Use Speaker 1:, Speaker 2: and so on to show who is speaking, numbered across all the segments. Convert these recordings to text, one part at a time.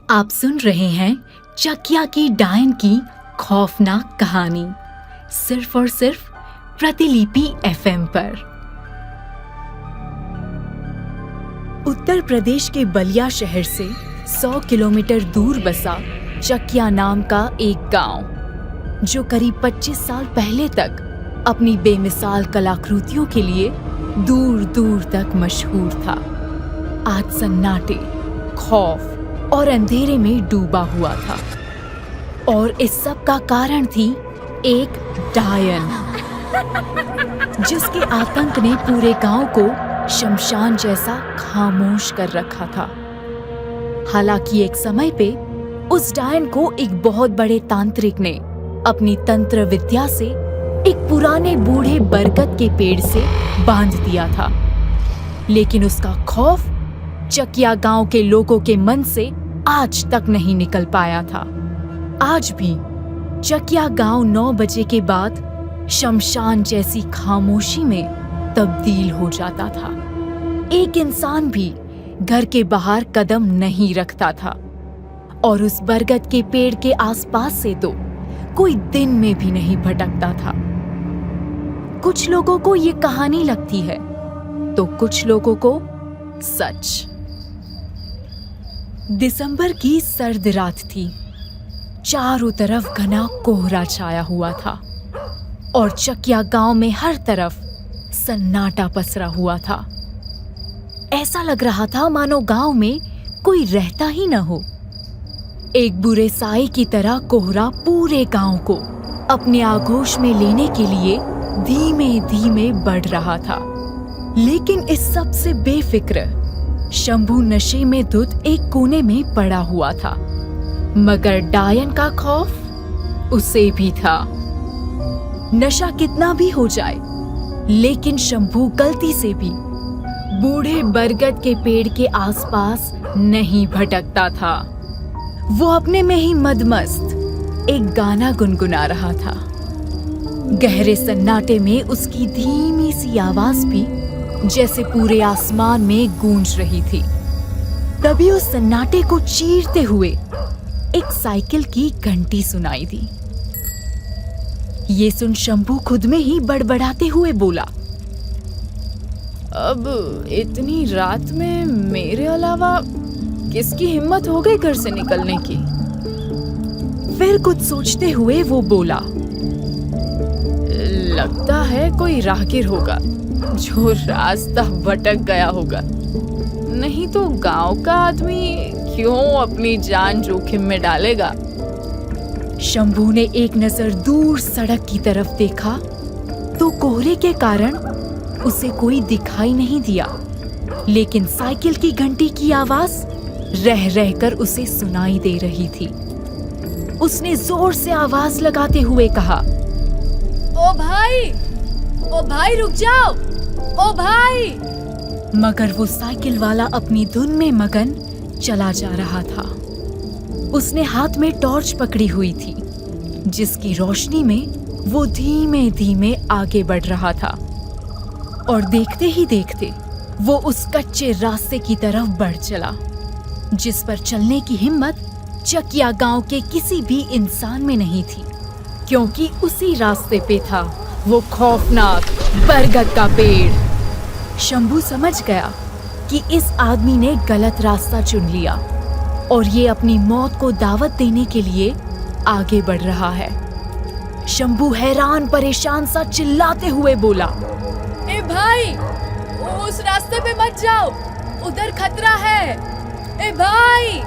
Speaker 1: आप सुन रहे हैं चकिया की डायन की खौफनाक कहानी सिर्फ और सिर्फ प्रतिलिपि एफएम पर। उत्तर प्रदेश के बलिया शहर से 100 किलोमीटर दूर बसा चकिया नाम का एक गांव, जो करीब 25 साल पहले तक अपनी बेमिसाल कलाकृतियों के लिए दूर दूर तक मशहूर था। आज सन्नाटे, खौफ और अंधेरे में डूबा हुआ था, और इस सब का कारण थी एक डायन, जिसके आतंक ने पूरे गांव को शमशान जैसा खामोश कर रखा था। हालांकि एक समय पे उस डायन को एक बहुत बड़े तांत्रिक ने अपनी तंत्र विद्या से एक पुराने बूढ़े बरगद के पेड़ से बांध दिया था, लेकिन उसका खौफ चकिया गांव के लोगों के मन से आज तक नहीं निकल पाया था। आज भी चकिया गांव 9 बजे के बाद शमशान जैसी खामोशी में तब्दील हो जाता था। एक इंसान भी घर के बाहर कदम नहीं रखता था, और उस बरगद के पेड़ के आसपास से तो कोई दिन में भी नहीं भटकता था। कुछ लोगों को ये कहानी लगती है, तो कुछ लोगों को सच। दिसंबर की सर्द रात थी। चारों तरफ घना कोहरा छाया हुआ था, और चकिया गांव में हर तरफ सन्नाटा पसरा हुआ था। ऐसा लग रहा था मानो गांव में कोई रहता ही न हो। एक बुरे साए की तरह कोहरा पूरे गांव को अपने आगोश में लेने के लिए धीमे धीमे बढ़ रहा था। लेकिन इस सब से बेफिक्र शंभू नशे में धुत एक कोने में पड़ा हुआ था, मगर डायन का खौफ उसे भी था। नशा कितना भी हो जाए, लेकिन शंभू गलती से भी बूढ़े बरगद के पेड़ के आसपास नहीं भटकता था। वो अपने में ही मदमस्त एक गाना गुनगुना रहा था। गहरे सन्नाटे में उसकी धीमी सी आवाज भी जैसे पूरे आसमान में गूंज रही थी। तभी उस सन्नाटे को चीरते हुए एक साइकिल की घंटी सुनाई दी। ये सुन शंभू खुद में ही बड़बड़ाते हुए बोला,
Speaker 2: अब इतनी रात में मेरे अलावा किसकी हिम्मत हो गई घर से निकलने की।
Speaker 1: फिर कुछ सोचते हुए वो बोला,
Speaker 2: लगता है कोई राहगीर होगा जो रास्ता भटक गया होगा, नहीं तो गांव का आदमी क्यों अपनी जान जोखिम में डालेगा।
Speaker 1: शंभू ने एक नजर दूर सड़क की तरफ देखा तो कोहरे के कारण उसे कोई दिखाई नहीं दिया, लेकिन साइकिल की घंटी की आवाज रह रहकर उसे सुनाई दे रही थी। उसने जोर से आवाज लगाते हुए कहा,
Speaker 2: ओ भाई रुक जाओ, ओ भाई।
Speaker 1: मगर वो साइकिल वाला अपनी धुन में मगन चला जा रहा था। उसने हाथ में टॉर्च पकड़ी हुई थी, जिसकी रोशनी में वो धीमे धीमे आगे बढ़ रहा था, और देखते ही देखते वो उस कच्चे रास्ते की तरफ बढ़ चला, जिस पर चलने की हिम्मत चकिया गांव के किसी भी इंसान में नहीं थी, क्योंकि उसी रास्ते पे था वो खौफनाक बरगद का पेड़। शंभू समझ गया कि इस आदमी ने गलत रास्ता चुन लिया, और ये अपनी मौत को दावत देने के लिए आगे बढ़ रहा है। शंभू हैरान परेशान सा चिल्लाते हुए बोला,
Speaker 2: ए भाई, उस रास्ते पे मत जाओ, उधर खतरा है, ए भाई।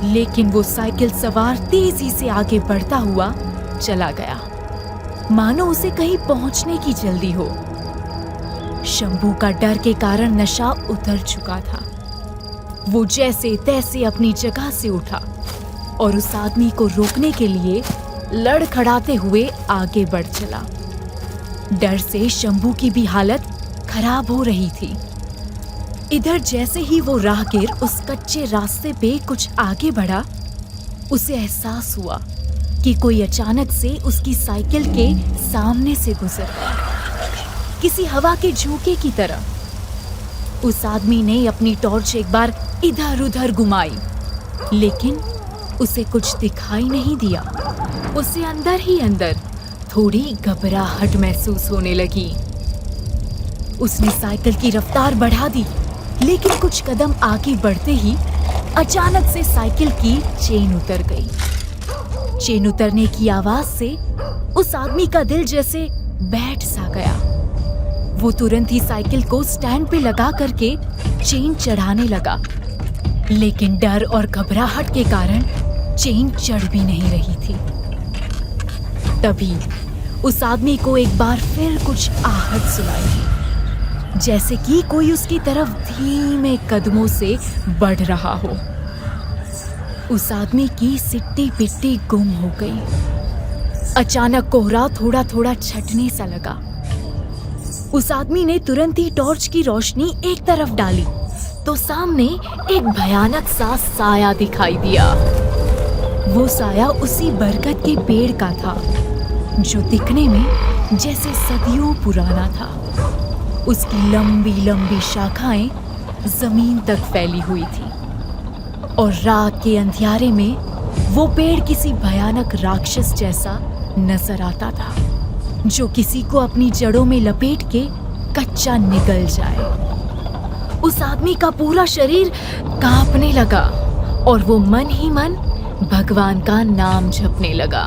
Speaker 1: लेकिन वो साइकिल सवार तेजी से आगे बढ़ता हुआ चला गया, मानो उसे कहीं पहुंचने की जल्दी हो। शंभू का डर के कारण नशा उतर चुका था। वो जैसे तैसे अपनी जगह से उठा और उस आदमी को रोकने के लिए लड़खड़ाते हुए आगे बढ़ चला। डर से शंभू की भी हालत खराब हो रही थी। इधर जैसे ही वो राहगीर उस कच्चे रास्ते पे कुछ आगे बढ़ा, उसे एहसास हुआ कि कोई अचानक से उसकी साइकिल के सामने से गुजर गया, किसी हवा के झोंके की तरह। उस आदमी ने अपनी टॉर्च एक बार इधर उधर घुमाई लेकिन उसे कुछ दिखाई नहीं दिया। उसे अंदर ही अंदर थोड़ी घबराहट महसूस होने लगी। उसने साइकिल की रफ्तार बढ़ा दी, लेकिन कुछ कदम आगे बढ़ते ही अचानक से साइकिल की चेन उतर गई। चेन उतरने की आवाज से उस आदमी का दिल जैसे बैठ सा गया। वो तुरंत ही साइकिल को स्टैंड पे लगा करके चेन चढ़ाने लगा, लेकिन डर और घबराहट के कारण चेन चढ़ भी नहीं रही थी। तभी उस आदमी को एक बार फिर कुछ आहट सुनाई दी, जैसे कि कोई उसकी तरफ धीमे कदमों से बढ़ रहा हो। उस आदमी की सिट्टी पिट्टी गुम हो गई। अचानक कोहरा थोड़ा थोड़ा छटने सा लगा। उस आदमी ने तुरंत ही टॉर्च की रोशनी एक तरफ डाली तो सामने एक भयानक सा साया दिखाई दिया। वो साया उसी बरगद के पेड़ का था, जो दिखने में जैसे सदियों पुराना था। उसकी लंबी लंबी शाखाएं जमीन तक फैली हुई थी और रात के अंधियारे में वो पेड़ किसी भयानक राक्षस जैसा नजर आता था, जो किसी को अपनी जड़ों में लपेट के कच्चा निगल जाए। उस आदमी का पूरा शरीर कांपने लगा और वो मन ही मन भगवान का नाम जपने लगा।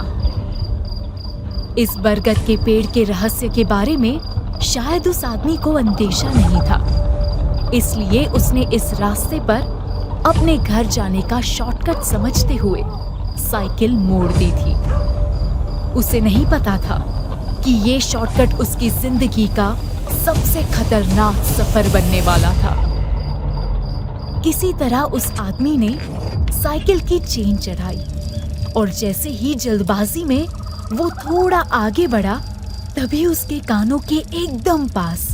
Speaker 1: इस बरगद के पेड़ के रहस्य के बारे में शायद उस आदमी को अंदेशा नहीं था, इसलिए उसने इस रास्ते पर अपने घर जाने का शॉर्टकट समझते हुए साइकिल मोड़ दी थी। उसे नहीं पता था कि ये शॉर्टकट उसकी जिंदगी का सबसे खतरनाक सफर बनने वाला था। किसी तरह उस आदमी ने साइकिल की चेन चढ़ाई और जैसे ही जल्दबाजी में वो थोड़ा आगे बढ़ा, तभी उसके कानों के एकदम पास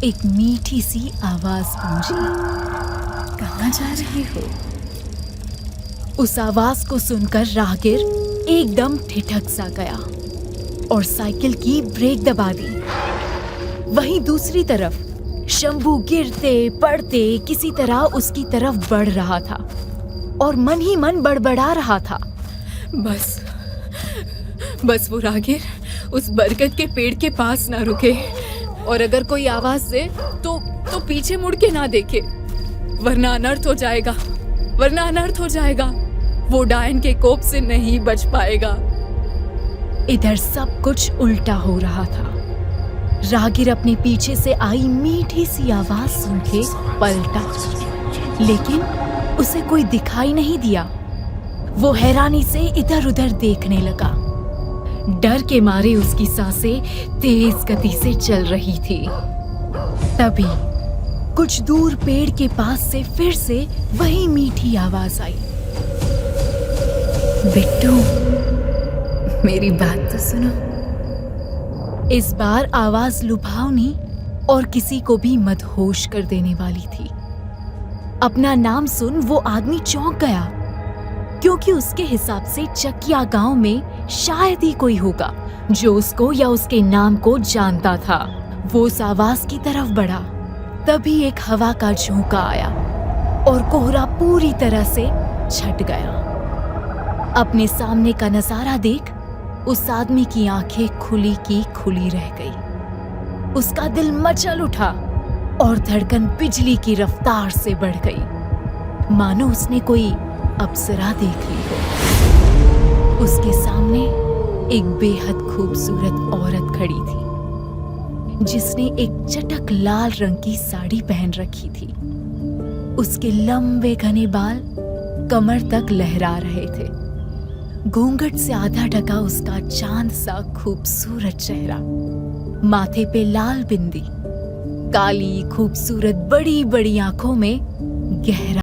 Speaker 1: एक मीठी सी आवाज गूंजी।
Speaker 2: कहाँ जा रहे हो?
Speaker 1: उस आवाज को सुनकर राहगीर एकदम ठिठक सा गया और साइकिल की ब्रेक दबा दी। वहीं दूसरी तरफ शंभू गिरते पड़ते किसी तरह उसकी तरफ बढ़ रहा था और मन ही मन बड़बड़ा रहा था।
Speaker 2: बस वो राहगीर उस बरगद के पेड़ के पास ना रुके और अगर कोई आवाज दे तो पीछे मुड़ के ना देखे, वरना अनर्थ हो जाएगा। वो डायन के कोप से नहीं बच पाएगा।
Speaker 1: इधर सब कुछ उल्टा हो रहा था। राहगीर अपने पीछे से आई मीठी सी आवाज सुन के पलटा, लेकिन उसे कोई दिखाई नहीं दिया। वो हैरानी से इधर उधर देखने लगा। डर के मारे उसकी सांसें तेज गति से चल रही थी। तभी कुछ दूर पेड़ के पास से फिर से वही मीठी आवाज आई।
Speaker 2: बिट्टू, मेरी बात तो सुनो।
Speaker 1: इस बार आवाज लुभावनी और किसी को भी मदहोश कर देने वाली थी। अपना नाम सुन वो आदमी चौंक गया, क्योंकि उसके हिसाब से चकिया गांव में शायद ही कोई होगा जो उसको या उसके नाम को जानता था। वो उस आवाज की तरफ बढ़ा, तभी एक हवा का झोंका आया और कोहरा पूरी तरह से छट गया। अपने सामने का नजारा देख उस आदमी की आंखें खुली की खुली रह गई। उसका दिल मचल उठा और धड़कन बिजली की रफ्तार से बढ़ गई, मानो उसने कोई अप्सरा देख ली हो। उसके सामने एक बेहद खूबसूरत औरत खड़ी थी, जिसने एक चटक लाल रंग की साड़ी पहन रखी थी। उसके लंबे घने बाल कमर तक लहरा रहे थे। घूंघट से आधा ढका उसका चांद सा खूबसूरत चेहरा, माथे पे लाल बिंदी, काली खूबसूरत बड़ी बड़ी आंखों में गहरा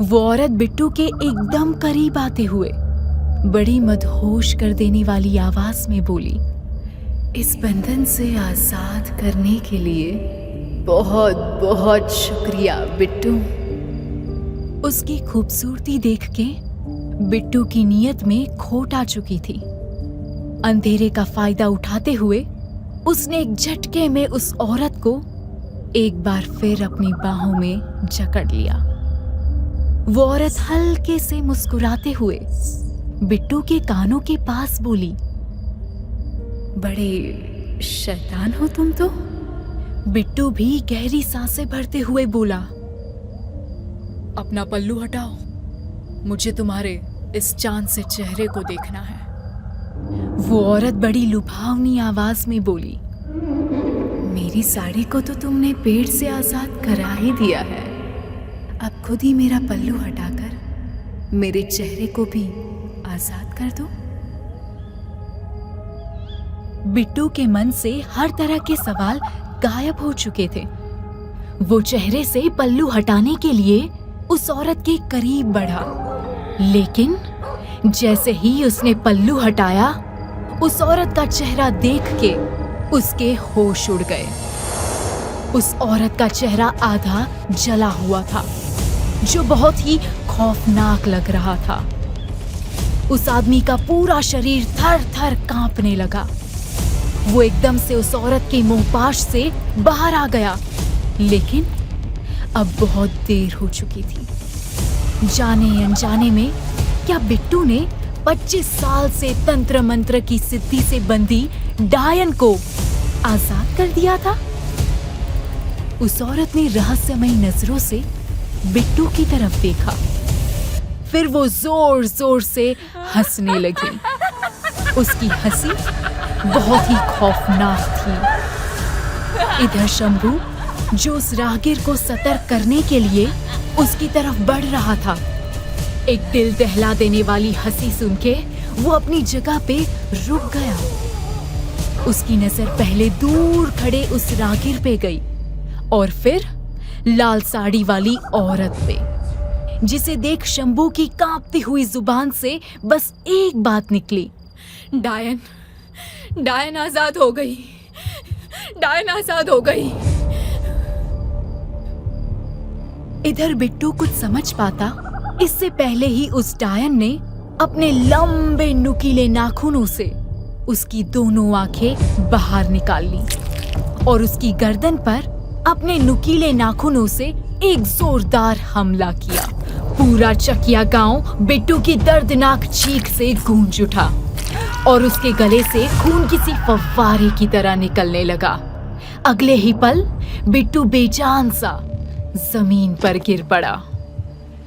Speaker 1: वो औरत बिट्टू के एकदम करीब आते हुए बड़ी मदहोश कर देने वाली आवाज में बोली,
Speaker 2: इस बंधन से आजाद करने के लिए बहुत बहुत शुक्रिया बिट्टू।
Speaker 1: उसकी खूबसूरती देख के बिट्टू की नीयत में खोट आ चुकी थी। अंधेरे का फायदा उठाते हुए उसने एक झटके में उस औरत को एक बार फिर अपनी बाहों में जकड़ लिया। वो औरत हल्के से मुस्कुराते हुए बिट्टू के कानों के पास बोली,
Speaker 2: बड़े शैतान हो तुम तो।
Speaker 1: बिट्टू भी गहरी सांसें भरते हुए बोला,
Speaker 2: अपना पल्लू हटाओ, मुझे तुम्हारे इस चांद से चेहरे को देखना है।
Speaker 1: वो औरत बड़ी लुभावनी आवाज में बोली,
Speaker 2: मेरी साड़ी को तो तुमने पेड़ से आजाद करा ही दिया है, अब खुद ही मेरा पल्लू हटाकर मेरे चेहरे को भी आजाद कर दो।
Speaker 1: बिट्टू के मन से हर तरह के सवाल गायब हो चुके थे। वो चेहरे से पल्लू हटाने के लिए उस औरत के करीब बढ़ा, लेकिन जैसे ही उसने पल्लू हटाया, उस औरत का चेहरा देख के उसके होश उड़ गए। उस औरत का चेहरा आधा जला हुआ था, जो बहुत ही खौफनाक लग रहा था। उस आदमी का पूरा शरीर थर थर कांपने लगा। वो एकदम से उस औरत के मुंहपाश से बाहर आ गया, लेकिन अब बहुत देर हो चुकी थी। जाने अनजाने में क्या बिट्टू ने 25 साल से तंत्र मंत्र की सिद्धि से बंधी डायन को आजाद कर दिया था? उस औरत ने रहस्यमयी नजरों से बिट्टू की तरफ देखा, फिर वो जोर जोर से हंसने लगी। उसकी हंसी बहुत ही खौफनाक थी। इधर शंभू, जो उस राहगीर को सतर्क करने के लिए उसकी तरफ बढ़ रहा था, एक दिल दहला देने वाली हंसी सुन के वो अपनी जगह पे रुक गया। उसकी नजर पहले दूर खड़े उस राहगीर पे गई और फिर लाल साड़ी वाली औरत पे, जिसे देख शंभू की कांपती हुई जुबान से बस एक बात निकली,
Speaker 2: डायन आजाद हो गई, डायन आजाद हो गई।
Speaker 1: इधर बिट्टू कुछ समझ पाता इससे पहले ही उस डायन ने अपने लंबे नुकीले नाखूनों से उसकी दोनों आंखें बाहर निकाल ली और उसकी गर्दन पर अपने नुकीले नाखूनों से एक जोरदार हमला किया। पूरा चकिया गांव बिट्टू की दर्दनाक चीख से गूंज उठा और उसके गले से खून किसी फव्वारे की तरह निकलने लगा। अगले ही पल बिट्टू बेजान सा जमीन पर गिर पड़ा।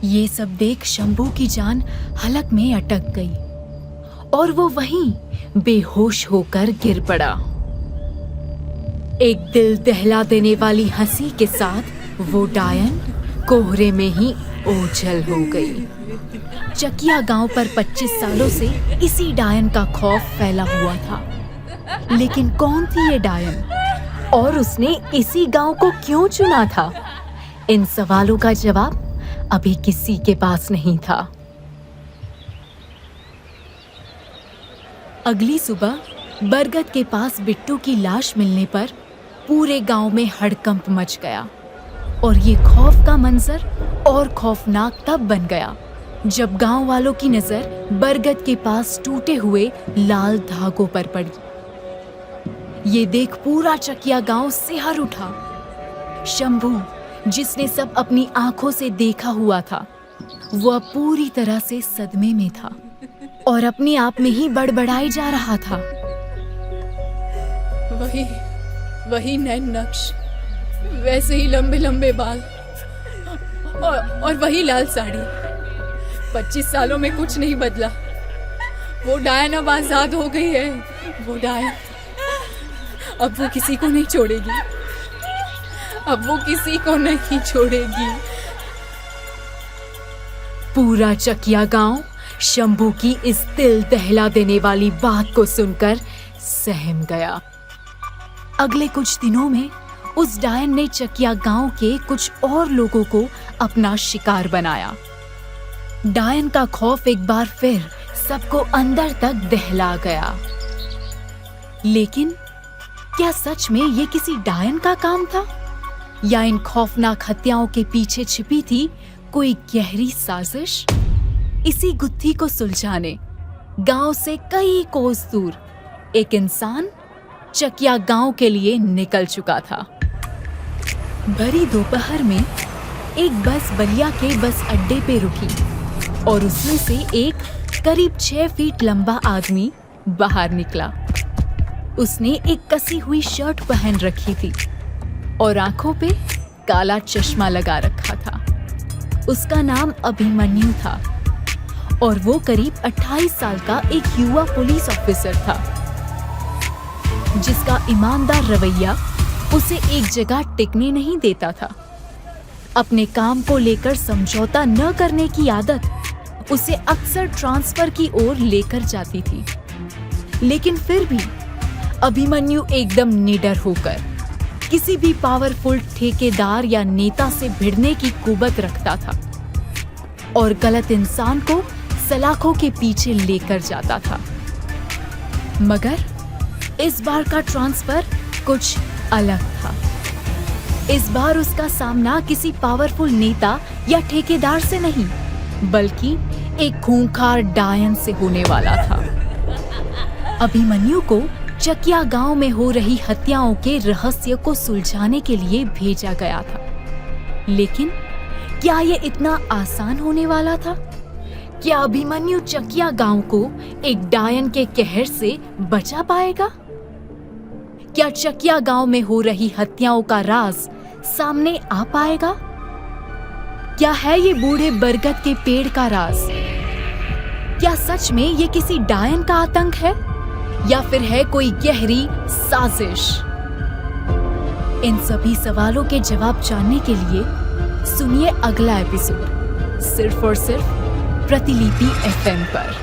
Speaker 1: ये सब देख शंभू की जान हलक में अटक गई और वो वहीं बेहोश होकर गिर पड़ा। एक दिल दहला देने वाली हंसी के साथ वो डायन कोहरे में ही ओझल हो गई। चकिया गांव पर 25 सालों से इसी डायन का खौफ फैला हुआ था, लेकिन कौन थी ये डायन और उसने इसी गांव को क्यों चुना था? इन सवालों का जवाब अभी किसी के पास नहीं था। अगली सुबह बरगद के पास बिट्टू की लाश मिलने पर पूरे गांव में हड़कंप मच गया और ये खौफ का मंजर और खौफनाक तब बन गया जब गांव वालों की नजर बरगद के पास टूटे हुए लाल धागों पर पड़ी। ये देख पूरा चकिया गांव सिहर उठा। शंभू, जिसने सब अपनी आंखों से देखा हुआ था, वो अब पूरी तरह से सदमे में था और अपने आप में ही बड़बड़ाई जा रहा था।
Speaker 2: वही नैन नक्श, वैसे ही लंबे लंबे बाल और वही लाल साड़ी। 25 सालों में कुछ नहीं बदला। वो डायन अब आजाद हो गई है। वो डायन अब वो किसी को नहीं छोड़ेगी। अब वो किसी को नहीं छोड़ेगी।
Speaker 1: पूरा चकिया गांव शंभू की इस दिल दहला देने वाली बात को सुनकर सहम गया। अगले कुछ दिनों में उस डायन ने चकिया गांव के कुछ और लोगों को अपना शिकार बनाया डायन का खौफ एक बार फिर सबको अंदर तक दहला गया। लेकिन क्या सच में ये किसी डायन का काम था, या इन खौफनाक हत्याओं के पीछे छिपी थी कोई गहरी साजिश? इसी गुत्थी को सुलझाने गांव से कई कोस दूर एक इंसान चकिया गांव के लिए निकल चुका था। भरी दोपहर में एक बस बलिया के बस अड्डे पे रुकी और उसमें से एक करीब 6 फीट लंबा आदमी बाहर निकला। उसने एक कसी हुई शर्ट पहन रखी थी और आंखों पे काला चश्मा लगा रखा था। उसका नाम अभिमन्यु था और वो करीब 28 साल का एक युवा पुलिस ऑफिसर था, जिसका ईमानदार रवैया उसे एक जगह टिकने नहीं देता था। अपने काम को लेकर समझौता न करने की आदत उसे अक्सर ट्रांसफर की ओर लेकर जाती थी। लेकिन फिर भी अभिमन्यु एकदम निडर होकर किसी भी पावरफुल ठेकेदार या नेता से भिड़ने की कुवत रखता था और गलत इंसान को सलाखों के पीछे लेकर जाता था। मगर इस बार का ट्रांसफर कुछ अलग था। इस बार उसका सामना किसी पावरफुल नेता या ठेकेदार से नहीं, बल्कि एक खूंखार डायन से होने वाला था। अभिमन्यु को चकिया गांव में हो रही हत्याओं के रहस्य को सुलझाने के लिए भेजा गया था। लेकिन क्या ये इतना आसान होने वाला था? क्या अभिमन्यु चकिया गांव को एक डायन के कहर से बचा पाएगा? क्या चकिया गांव में हो रही हत्याओं का राज सामने आ पाएगा? क्या है ये बूढ़े बरगद के पेड़ का राज? क्या सच में ये किसी डायन का आतंक है, या फिर है कोई गहरी साजिश? इन सभी सवालों के जवाब जानने के लिए सुनिए अगला एपिसोड सिर्फ और सिर्फ प्रतिलिपि FM पर।